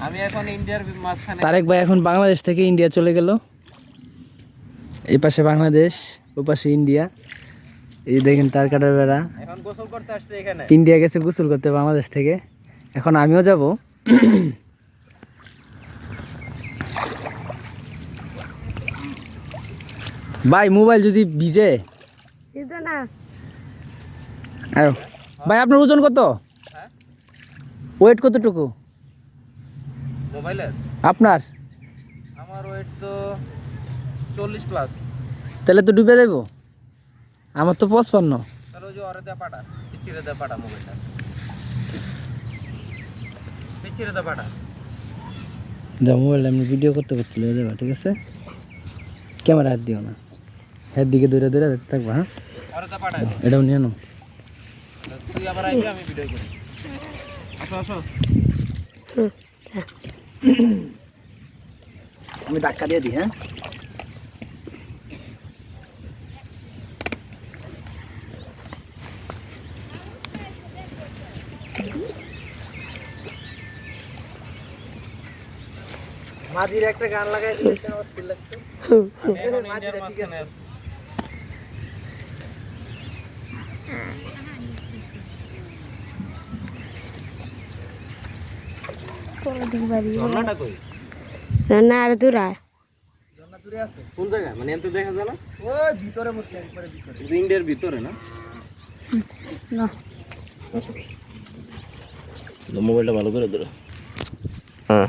আমি এখন ইন্ডিয়ার মাঝখানে। তারেক ভাই এখন বাংলাদেশ থেকে ইন্ডিয়া চলে গেল। এই পাশে বাংলাদেশ, ওই পাশে ইন্ডিয়া। এই দেখেন তার কাটার বেড়া। এখন গোসল করতে আসছে এখানে। ইন্ডিয়া গেছে গোসল করতে বাংলাদেশ থেকে, এখন আমিও যাব। ভাই মোবাইল যদি ভিজে না আয়ো। ভাই আপনার ওজন কত? হ্যাঁ? ওয়েট কতটুকু মোবাইলের? আপনার? আমার ওয়েট তো 40 প্লাস। তাহলে তো ডুবে যাবো। আমার তো 55। তাহলে ওই যে ওরে দে পাটা, পিছিয়ে দে পাটা মোবাইলটা। পিছিয়ে দে পাটা। যা মোবাইল আমি ভিডিও করতে করছিল যাবা, ঠিক আছে? ক্যামেরা হাত দিও না, হের দিকে দূরে দূরে যেতে থাকবা। হ্যাঁ, ওরে দে পাটা। এটাও নিয়ে নাও। তুই আবার আইবি, আমি ভিডিও করি। আসো আসো। আমি ধাক্কা দিয়ে দিই। হ্যাঁ, মাঝির একটা গান লাগাই দিলে সে অস্থির লাগছে। আমি এখন ইন্ডিয়ার মাঝখানে আছি। ঝর্ণাটা কই? না আর দূরা ঝর্ণা দূরে আছে। কোন জায়গা? মানে এত দেখা যায় না? ওই ভিতরে বসে একবারে ভিতরে। কিন্তু ইন্ডিয়ার ভিতরে না? না মোবাইলটা ভালো করে ধরো। হ্যাঁ।